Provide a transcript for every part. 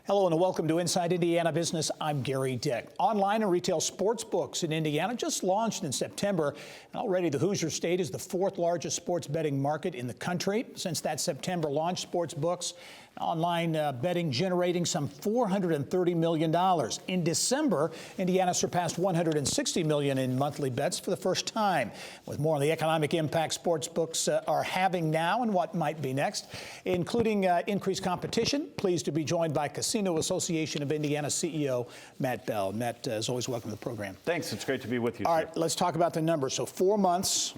Hello and welcome to Inside Indiana Business. I'm Gary Dick. Online and retail sports books in Indiana just launched in September. And already the Hoosier State is the fourth largest sports betting market in the country. Since that September launch, Sportsbooks online betting generating some $430 million. In December, Indiana surpassed $160 million in monthly bets for the first time. With more on the economic impact sportsbooks are having now and what might be next, including increased competition. Pleased to be joined by Casino Association of Indiana CEO Matt Bell. Matt, as always, welcome to the program. Thanks. It's great to be with you. All right, let's talk about the numbers. So 4 months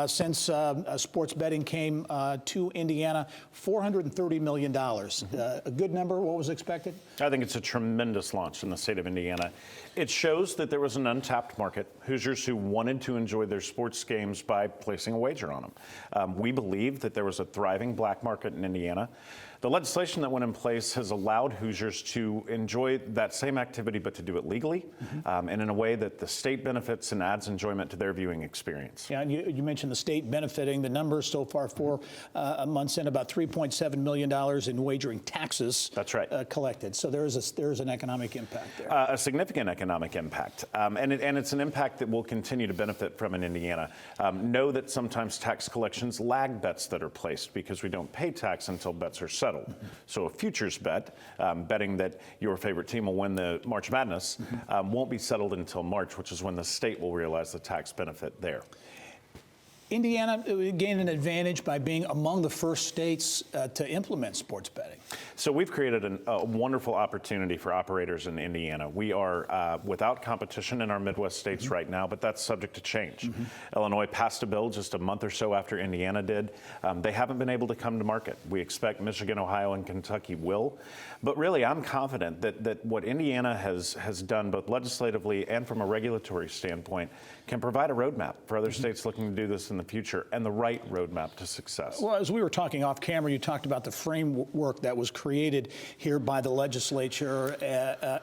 since sports betting came to Indiana, $430 million. A good number, what was expected? I think it's a tremendous launch in the state of Indiana. It shows that there was an untapped market, Hoosiers who wanted to enjoy their sports games by placing a wager on them. We believe that there was a thriving black market in Indiana. The legislation that went in place has allowed Hoosiers to enjoy that same activity, but to do it legally and in a way that the state benefits and adds enjoyment to their viewing experience. Yeah, and you mentioned the state benefiting. The numbers so far, 4 months in, about $3.7 million in wagering taxes. That's right. Collected. So there is an economic impact there. A significant economic impact. And it's an impact that we'll continue to benefit from in Indiana. Know that sometimes tax collections lag bets that are placed because we don't pay tax until bets are settled. So a futures bet, betting that your favorite team will win the March Madness, won't be settled until March, which is when the state will realize the tax benefit there. Indiana gained an advantage by being among the first states to implement sports betting. So we've created a wonderful opportunity for operators in Indiana. We are without competition in our Midwest states right now, but that's subject to change. Illinois passed a bill just a month or so after Indiana did. They haven't been able to come to market. We expect Michigan, Ohio, and Kentucky will. But really, I'm confident that what Indiana has done, both legislatively and from a regulatory standpoint, can provide a roadmap for other states looking to do this in the future, and the right roadmap to success. Well, as we were talking off camera, you talked about the framework that was created here by the legislature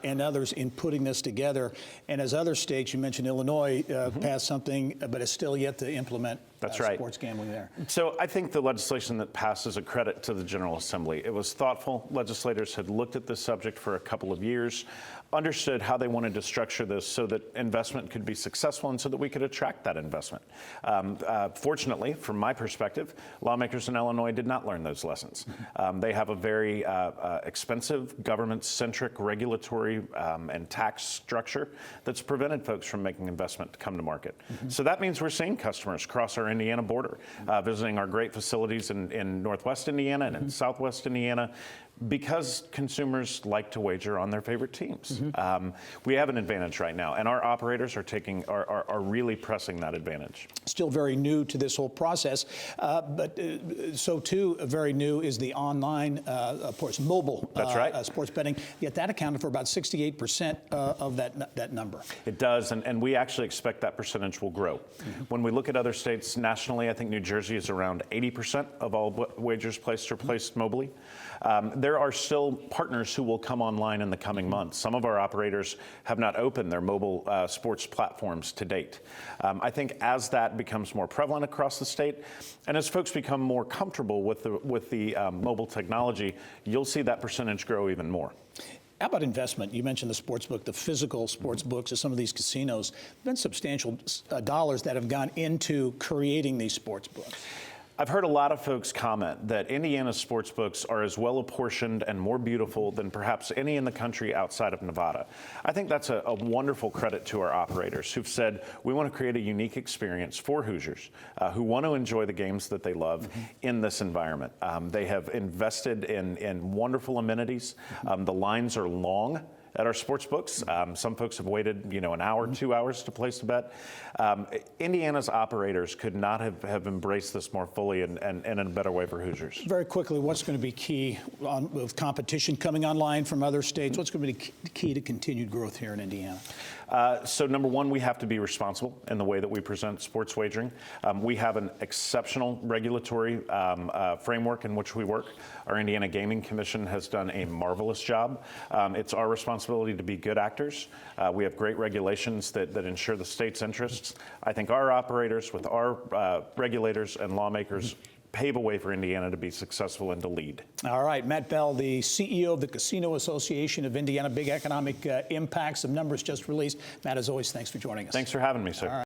and others in putting this together. And as other states, you mentioned Illinois passed something, but is still yet to implement That's right. sports gambling there. So I think the legislation that passed is a credit to the General Assembly. It was thoughtful. Legislators had looked at this subject for a couple of years, understood how they wanted to structure this so that investment could be successful and so that we could attract that investment. Fortunately, from my perspective, lawmakers in Illinois did not learn those lessons. They have a very expensive, government-centric regulatory and tax structure that's prevented folks from making investment to come to market. So that means we're seeing customers cross our Indiana border, visiting our great facilities in Northwest Indiana and in Southwest Indiana, because consumers like to wager on their favorite teams. We have an advantage right now, and our operators are really pressing that advantage. Still very new to this whole process, but so too very new is the online, of course, mobile That's right. Sports betting. Yet that accounted for about 68% of that number. It does, and we actually expect that percentage will grow. When we look at other states nationally, I think New Jersey is around 80% of all wagers placed are placed mobily. There are still partners who will come online in the coming months. Some of our operators have not opened their mobile sports platforms to date. I think as that becomes more prevalent across the state, and as folks become more comfortable with the mobile technology, you'll see that percentage grow even more. How about investment? You mentioned the sportsbook, the physical sports books of some of these casinos. There have been substantial dollars that have gone into creating these sports books. I've heard a lot of folks comment that Indiana's sports books are as well apportioned and more beautiful than perhaps any in the country outside of Nevada. I think that's a wonderful credit to our operators who've said we want to create a unique experience for Hoosiers who want to enjoy the games that they love in this environment. They have invested in wonderful amenities. The lines are long at our sports books. Some folks have waited, an hour, 2 hours to place a bet. Indiana's operators could not have embraced this more fully and in a better way for Hoosiers. Very quickly, what's going to be key with competition coming online from other states? What's going to be key to continued growth here in Indiana? So number one, we have to be responsible in the way that we present sports wagering. We have an exceptional regulatory framework in which we work. Our Indiana Gaming Commission has done a marvelous job. It's our responsibility to be good actors. We have great regulations that ensure the state's interests. I think our operators, with our regulators and lawmakers pave a way for Indiana to be successful and to lead. All right, Matt Bell, the CEO of the Casino Association of Indiana, big economic impacts, some numbers just released. Matt, as always, thanks for joining us. Thanks for having me, sir. All right.